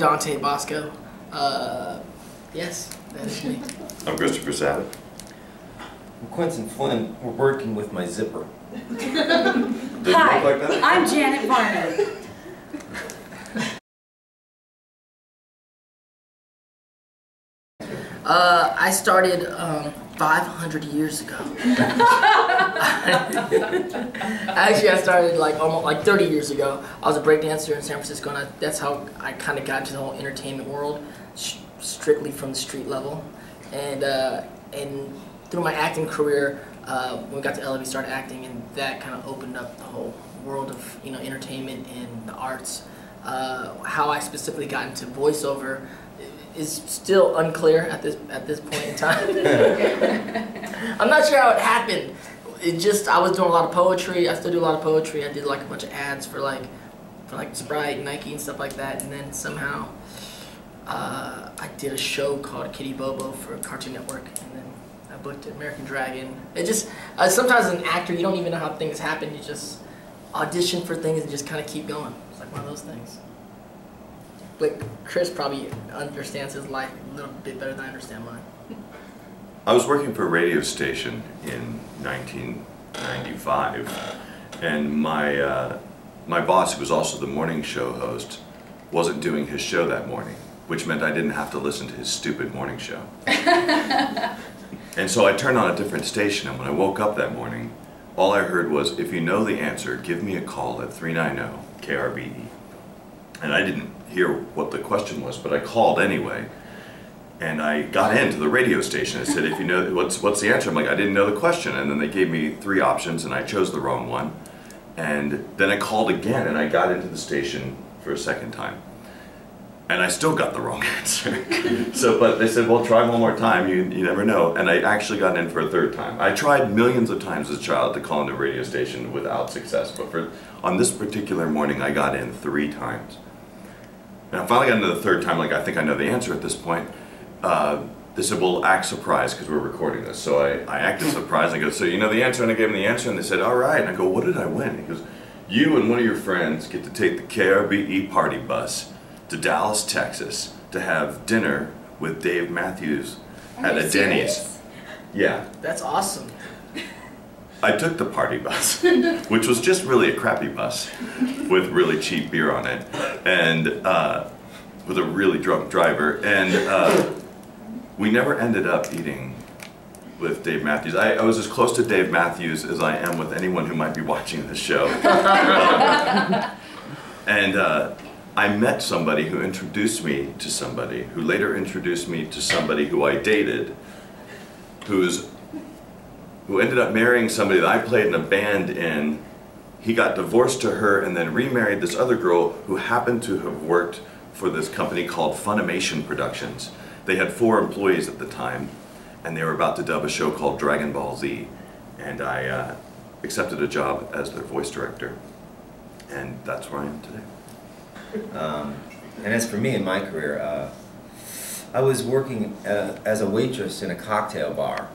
Dante Basco. Yes, that is me. I'm Christoper Sabat. I'm Quinton Flynn. We're working with my zipper. Hi, like that? I'm Janet Varney. I started 500 years ago. Actually, I started almost 30 years ago. I was a breakdancer in San Francisco, and that's how I kind of got into the whole entertainment world, strictly from the street level. And through my acting career, when we got to LA, we started acting, and that kind of opened up the whole world of entertainment and the arts. How I specifically got into voiceover is still unclear at this point in time. I'm not sure how it happened. I was doing a lot of poetry. I still do a lot of poetry. I did a bunch of ads for Sprite, Nike, and stuff like that. And then somehow I did a show called Kitty Bobo for Cartoon Network, and then I booked American Dragon. It just sometimes as an actor you don't even know how things happen. You just audition for things and just kind of keep going. It's like one of those things. But Chris probably understands his life a little bit better than I understand mine. I was working for a radio station in 1995, and my boss, who was also the morning show host, wasn't doing his show that morning, which meant I didn't have to listen to his stupid morning show. And so I turned on a different station, and when I woke up that morning, all I heard was, "If you know the answer, give me a call at 390-KRBE." And I didn't hear what the question was, but I called anyway. And I got into the radio station. I said, "If you know, what's the answer?" I'm like, "I didn't know the question." And then they gave me 3 options, and I chose the wrong one. And then I called again, and I got into the station for a second time. And I still got the wrong answer. But they said, "Well, try one more time, you never know." And I actually got in for a 3rd time. I tried millions of times as a child to call into a radio station without success, but on this particular morning, I got in 3 times. And I finally got into the 3rd time, I think I know the answer at this point. They said, "Well, act surprised because we're recording this." So I acted surprised. I go, "So you know the answer?" And I gave them the answer, and they said, "All right." And I go, "What did I win?" He goes, "You and one of your friends get to take the KRBE party bus to Dallas, Texas to have dinner with Dave Matthews at a Denny's." Yeah. That's awesome. I took the party bus, which was just really a crappy bus with really cheap beer on it, and with a really drunk driver, and we never ended up eating with Dave Matthews. I was as close to Dave Matthews as I am with anyone who might be watching this show. And I met somebody who introduced me to somebody who later introduced me to somebody who I dated, who ended up marrying somebody that I played in a band in. He got divorced to her and then remarried this other girl who happened to have worked for this company called Funimation Productions. They had 4 employees at the time, and they were about to dub a show called Dragon Ball Z. And I accepted a job as their voice director. And that's where I am today. And as for me in my career, I was working as a waitress in a cocktail bar.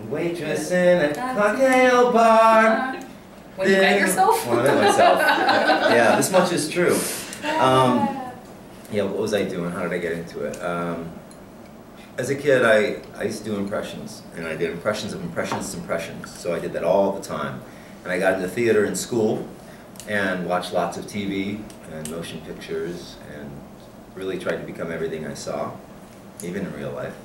Waitress in a cocktail bar. When you met yourself? When I met myself. Yeah, this much is true. Yeah, what was I doing? How did I get into it? As a kid, I used to do impressions, and I did impressions of impressions. So I did that all the time. And I got into theater in school and watched lots of TV and motion pictures and really tried to become everything I saw, even in real life.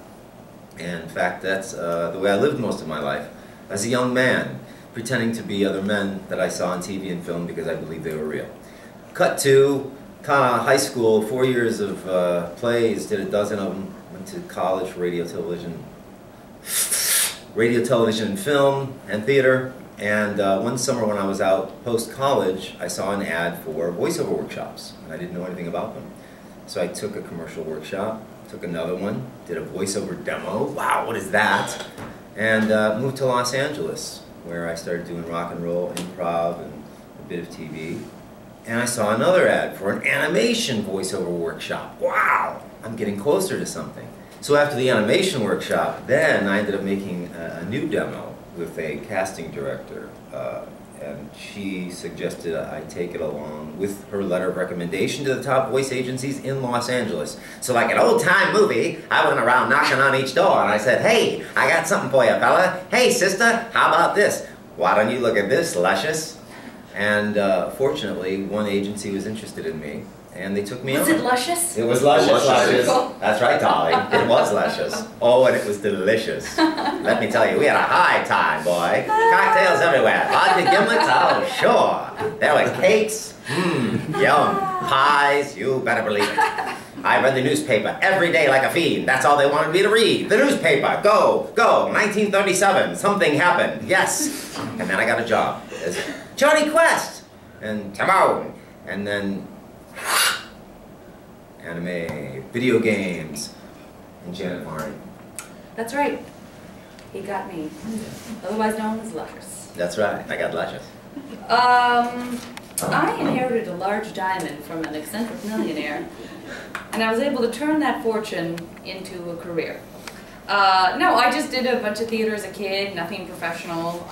And in fact, that's the way I lived most of my life. As a young man, pretending to be other men that I saw on TV and film because I believed they were real. Cut to high school, 4 years of plays, did a dozen of them, went to college for radio, television, and film, and theater. And one summer when I was out post-college, I saw an ad for voiceover workshops, and I didn't know anything about them. So I took a commercial workshop, took another one, did a voiceover demo, wow, what is that? And moved to Los Angeles, where I started doing rock and roll, improv, and a bit of TV. And I saw another ad for an animation voiceover workshop. Wow, I'm getting closer to something. So after the animation workshop, then I ended up making a new demo with a casting director and she suggested I take it along with her letter of recommendation to the top voice agencies in Los Angeles. So like an old-time movie, I went around knocking on each door, and I said, hey, I got something for you, fella. Hey, sister, how about this? Why don't you look at this, luscious? And fortunately, one agency was interested in me, and they took me on. Was it luscious? It was luscious. Luscious. That's right, Dolly. It was luscious. Oh, and it was delicious. Let me tell you, we had a high time, boy. Cocktails everywhere. Vodka gimlets, oh, sure. There were cakes. Yum. Pies, you better believe it. I read the newspaper every day like a fiend. That's all they wanted me to read. The newspaper. Go, go. 1937. Something happened. Yes. And then I got a job as Johnny Quest. And Timon. And then anime, video games, and Janet Varney. That's right. He got me. Otherwise known as Luscious. That's right. I got luscious. I inherited a large diamond from an eccentric millionaire, and I was able to turn that fortune into a career. No, I just did a bunch of theater as a kid, nothing professional.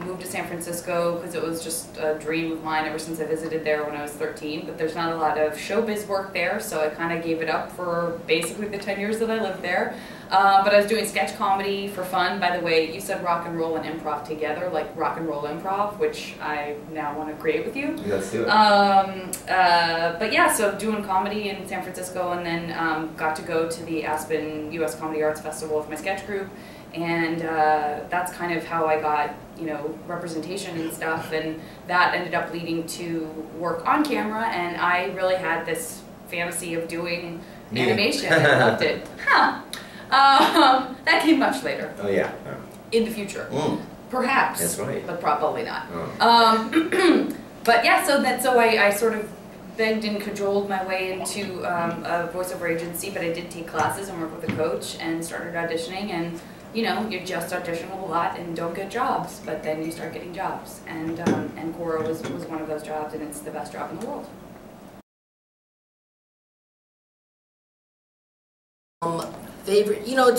Moved to San Francisco because it was just a dream of mine ever since I visited there when I was 13, but there's not a lot of showbiz work there, so I kind of gave it up for basically the 10 years that I lived there. But I was doing sketch comedy for fun. By the way, you said rock and roll and improv together, like rock and roll improv, which I now want to create with you. Let's do it. But yeah, so doing comedy in San Francisco, and then got to go to the Aspen U.S. Comedy Arts Festival with my sketch group, and that's kind of how I got, you know, representation and stuff, and that ended up leading to work on camera, and I really had this fantasy of doing animation. I loved it. Huh. That came much later. Oh yeah. In the future. Perhaps. That's right. But probably not. But yeah, so I sort of begged and cajoled my way into a voiceover agency, but I did take classes and work with a coach and started auditioning, and you know, you just audition a lot and don't get jobs, but then you start getting jobs, and Cora was one of those jobs, and it's the best job in the world. Favorite, you know,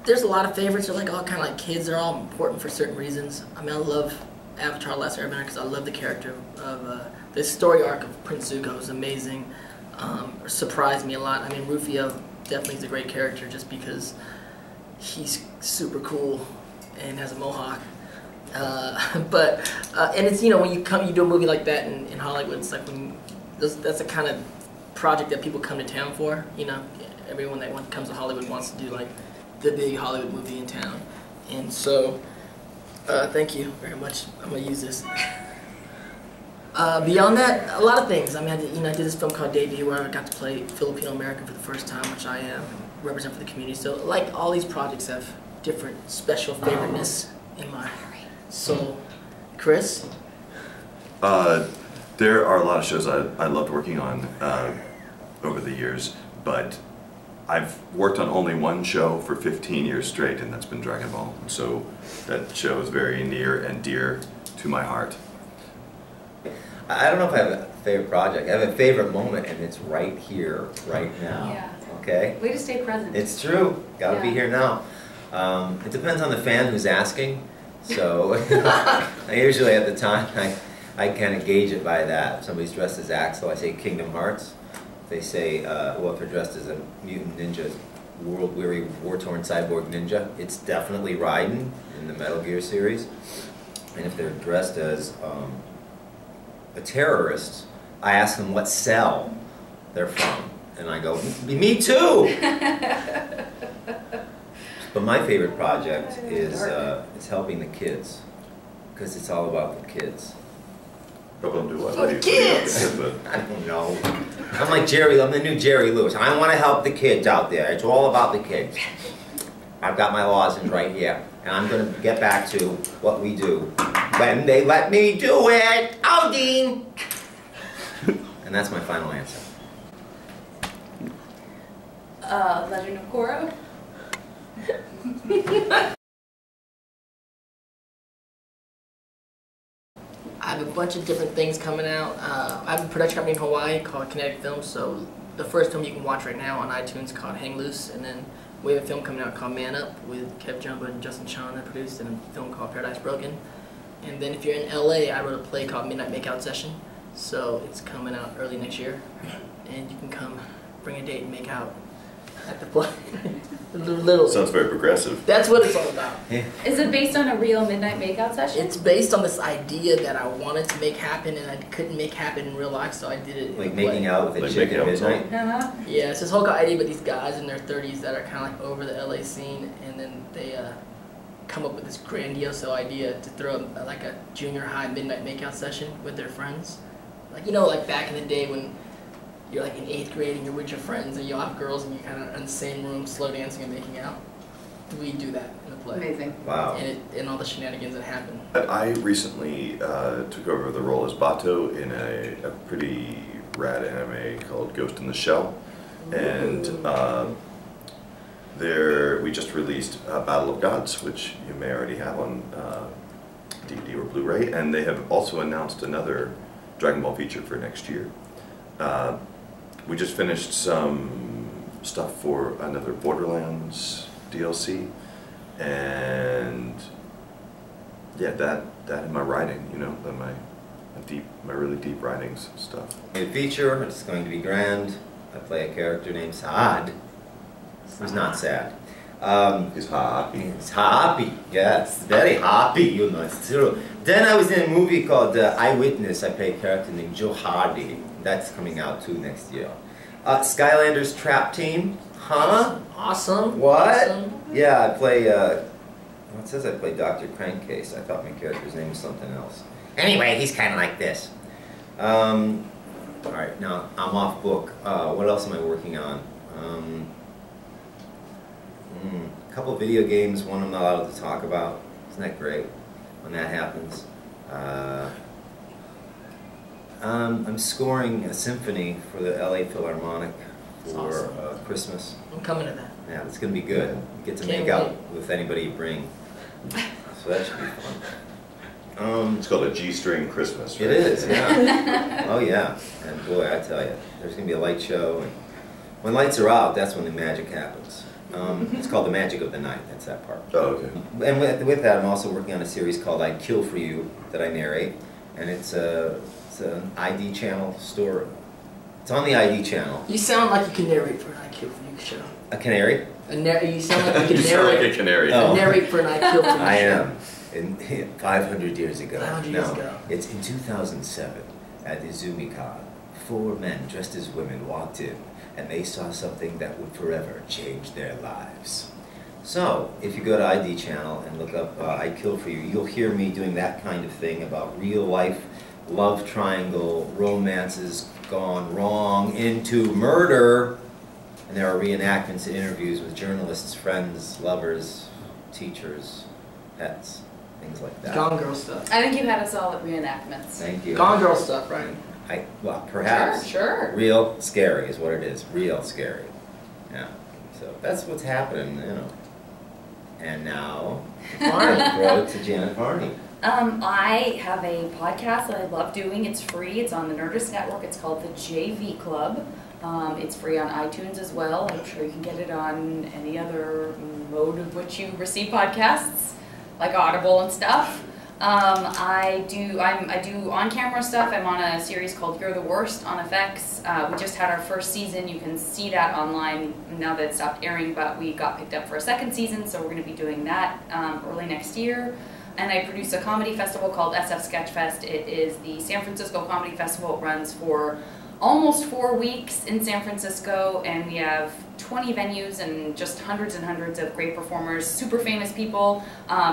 there's a lot of favorites. They're like all kind of like kids. They're all important for certain reasons. I mean, I love Avatar: Last Airbender because I love the character of the story arc of Prince Zuko is amazing. Surprised me a lot. I mean, Rufio definitely is a great character just because he's super cool and has a mohawk. And it's, you know, when you do a movie like that in Hollywood, it's like that's the kind of project that people come to town for. You know, everyone that comes to Hollywood wants to do like the big Hollywood movie in town. And so, thank you very much. I'm gonna use this. Beyond that, a lot of things. I mean, I did this film called Debut where I got to play Filipino American for the first time, which I represent for the community. So, like, all these projects have different special favoriteness in my soul. Chris? There are a lot of shows I loved working on over the years, but I've worked on only one show for 15 years straight, and that's been Dragon Ball. So that show is very near and dear to my heart. I don't know if I have a favorite project. I have a favorite moment, and it's right here, right now. Yeah. Okay? Way to stay present. It's true. Gotta be here now. It depends on the fan who's asking. So I usually at the time, I kind of gauge it by that. If somebody's dressed as Axel, I say Kingdom Hearts. They say, well, if they're dressed as a mutant ninja, world-weary, war-torn cyborg ninja, it's definitely Raiden in the Metal Gear series. And if they're dressed as a terrorist, I ask them what cell they're from. And I go, me too! But my favorite project is helping the kids, because it's all about the kids. Help them do what? For the kids! I don't know. I'm like Jerry, I'm the new Jerry Lewis. I want to help the kids out there. It's all about the kids. I've got my lozenge right here, and I'm going to get back to what we do. When they let me do it, oh, Dean! And that's my final answer. Legend of Korra. I have a bunch of different things coming out. I have a production company in Hawaii called Kinetic Films, so the first film you can watch right now on iTunes called Hang Loose, and then we have a film coming out called Man Up with Kev Jumba and Justin Chan that produced, and a film called Paradise Broken. And then if you're in LA, I wrote a play called Midnight Makeout Session. So it's coming out early next year. And you can come bring a date and make out at the play. Literally. Sounds very progressive. That's what it's all about. Is it based on a real midnight makeout session? It's based on this idea that I wanted to make happen and I couldn't make happen in real life, so I did it. Like making out with a Like chick making at out with midnight? Uh-huh. Yeah, it's this whole idea about these guys in their 30s that are kind of like over the LA scene, and then they come up with this grandiose idea to throw like a junior high midnight makeout session with their friends. Like, you know, like back in the day when you're like in 8th grade and you're with your friends and you all have girls and you're kind of in the same room slow dancing and making out. We do that in the play. Amazing. Wow. And all the shenanigans that happen. I recently took over the role as Bato in a pretty rad anime called Ghost in the Shell. And we just released Battle of Gods, which you may already have on DVD or Blu-ray. And they have also announced another Dragon Ball feature for next year. We just finished some stuff for another Borderlands DLC, and yeah, that and my writing, you know, my really deep writings stuff. In the feature, it's going to be grand. I play a character named Saad, who's not sad. He's happy. He's happy, yes, very happy, you know, it's true. Then I was in a movie called Eyewitness. I play a character named Joe Hardy. That's coming out too next year. Skylanders Trap Team, huh? Awesome. What? Awesome. Yeah, I play, it says I play Dr. Crankcase. I thought my character's name was something else. Anyway, he's kind of like this. Alright, now I'm off book. What else am I working on? A couple of video games, one I'm not allowed to talk about. Isn't that great when that happens? I'm scoring a symphony for the LA Philharmonic for Christmas. I'm coming to that. Yeah, it's going to be good. You get to Can't make out with anybody you bring. So that should be fun. It's called a G-string Christmas, right? It is, yeah. Oh yeah. And boy, I tell you, there's going to be a light show. And when lights are out, that's when the magic happens. It's called The Magic of the Night. That's that part. Oh, okay. And with that, I'm also working on a series called I'd Kill For You that I narrate. And it's an ID channel story. It's on the ID channel. You sound like you can narrate for an I Kill For You show. A canary? You sound like you You can sound like narrate. a canary. Oh. Narrate for an I Kill For You show. I am. In 500 years ago. 500 years ago. It's in 2007 at Izumicon. 4 men dressed as women walked in, and they saw something that would forever change their lives. So, if you go to ID channel and look up I'd Kill For You, you'll hear me doing that kind of thing about real life love triangle romances gone wrong into murder. And there are reenactments and interviews with journalists, friends, lovers, teachers, pets, things like that. Gone Girl stuff. I think you had us all at reenactments. Thank you. Gone Girl stuff, right? Well, perhaps. Sure. Real scary is what it is. Real scary. Yeah. So that's what's happening, you know. And now, I'll throw it to Janet Varney. I have a podcast that I love doing. It's free. It's on the Nerdist Network. It's called the JV Club. It's free on iTunes as well. I'm sure you can get it on any other mode of which you receive podcasts, like Audible and stuff. I do on-camera stuff. I'm on a series called You're the Worst on FX. We just had our first season. You can see that online now that it stopped airing, but we got picked up for a second season, so we're going to be doing that early next year. And I produce a comedy festival called SF Sketchfest. It is the San Francisco Comedy Festival. It runs for almost 4 weeks in San Francisco, and we have 20 venues and just hundreds and hundreds of great performers, super famous people,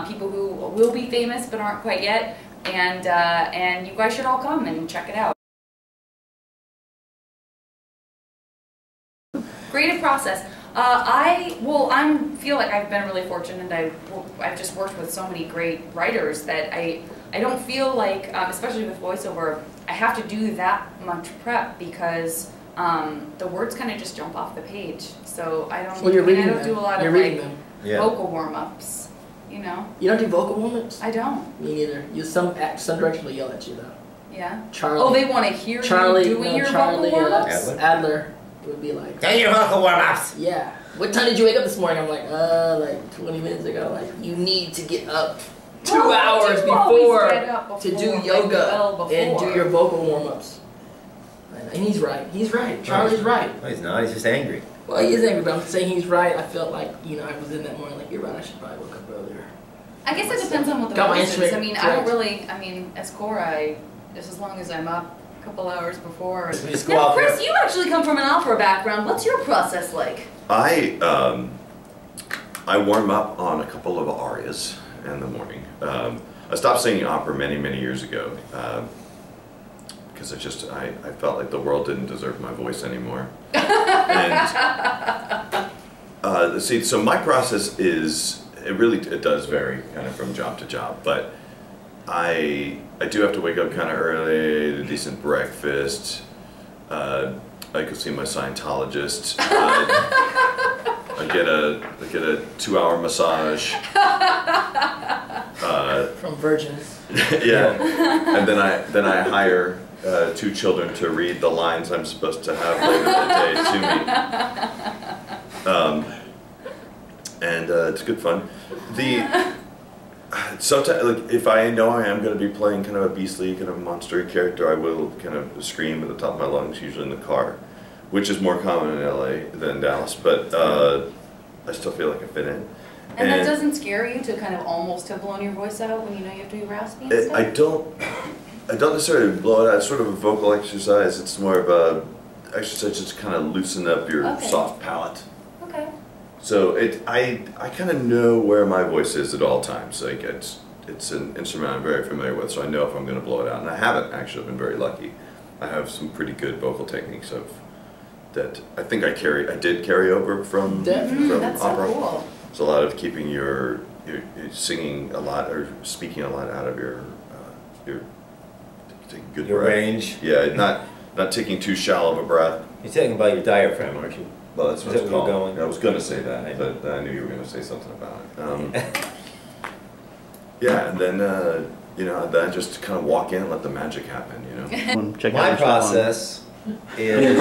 people who will be famous but aren't quite yet, and you guys should all come and check it out. Creative process. I feel like I've been really fortunate, and I've just worked with so many great writers that I don't feel like, especially with voiceover, I have to do that much prep because the words kind of just jump off the page. So I don't. Well, I don't do a lot of vocal warm-ups. You know. You don't do vocal warm-ups? I don't. Me neither. Some directors will yell at you though. Yeah. Charlie. Oh, they want to hear you doing your vocal warm-ups? Adler would be like, Do your vocal warm-ups! Yeah. What time did you wake up this morning? I'm like 20 minutes ago. Like, you need to get up 2 hours you always before get up to do before, like, yoga well and do before. your vocal warm-ups. And he's right. He's right. Charlie's right. No, he's not. He's just angry. Well, he is angry, but I'm saying he's right. I felt like, I was in that morning like, you're right, I should probably wake up earlier. I guess it depends on what the Got my voice is. instrument I mean, as Cora, just as long as I'm up a couple hours before. We just go Now, out Chris, there. you actually come from an opera background. What's your process like? I warm up on a couple of arias in the morning. I stopped singing opera many, many years ago because I felt like the world didn't deserve my voice anymore. And see, so my process is, it does vary kind of from job to job, but I do have to wake up kind of early, eat a decent breakfast. I go see my Scientologist. I get a 2-hour massage. From virgins. Yeah, and then I hire 2 children to read the lines I'm supposed to have later that day to me. And it's good fun. Sometimes, like, if I know I am going to be playing kind of a beastly, kind of monstery character, I will kind of scream at the top of my lungs, usually in the car, which is more common in LA than Dallas, but I still feel like I fit in. And that doesn't scare you to kind of almost have blown your voice out when you know you have to be raspy and stuff? I don't necessarily blow it out. It's sort of a vocal exercise. It's more of a exercise just to kind of loosen up your soft palate. Okay. So I kind of know where my voice is at all times. Like it's an instrument I'm very familiar with, so I know if I'm going to blow it out. And I haven't actually been very lucky. I have some pretty good vocal techniques that I think I did carry over from That's opera. so cool. It's a lot of keeping your singing a lot or speaking a lot out of your taking good Your breath. range. Yeah, not taking too shallow of a breath. You're talking about your diaphragm, aren't you? Well, that's what Is it's that where called. you're going? I was going to say that, but I knew you were going to say something about it. Yeah, and then then I just kind of walk in and let the magic happen. Check My out process is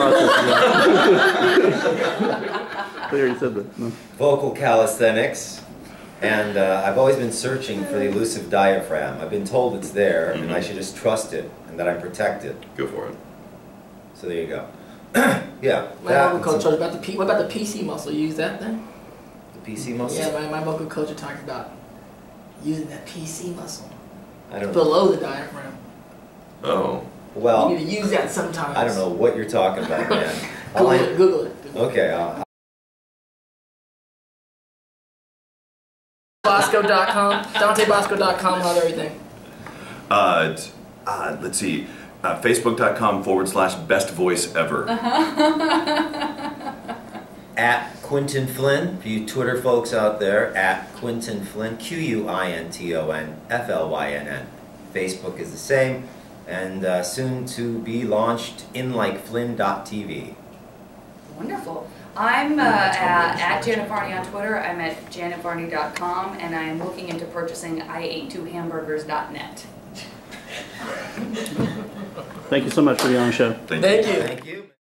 They already said that. No. vocal calisthenics, and I've always been searching for the elusive diaphragm. I've been told it's there, and I should just trust it, and that I'm protected. Go for it. So there you go. Yeah. My vocal coach told you about what about the PC muscle? You use that then? The PC muscle? Yeah, my vocal coach had talked about using that PC muscle I don't know. below the diaphragm. Oh. Well, You need to use that sometimes. I don't know what you're talking about, man. Google it. Okay. Basco.com, DanteBasco.com, how everything. Let's see. Facebook.com/best voice ever. At Quinton Flynn, for you Twitter folks out there, at Quinton Flynn, QuintonFlynn. Facebook is the same, and soon to be launched inlikeflynn.tv. Wonderful. I'm at Janet Varney on Twitter. I'm at janetvarney.com, and I am looking into purchasing I82hamburgers.net. Thank you so much for being on the show. Thank you. Thank you. Thank you.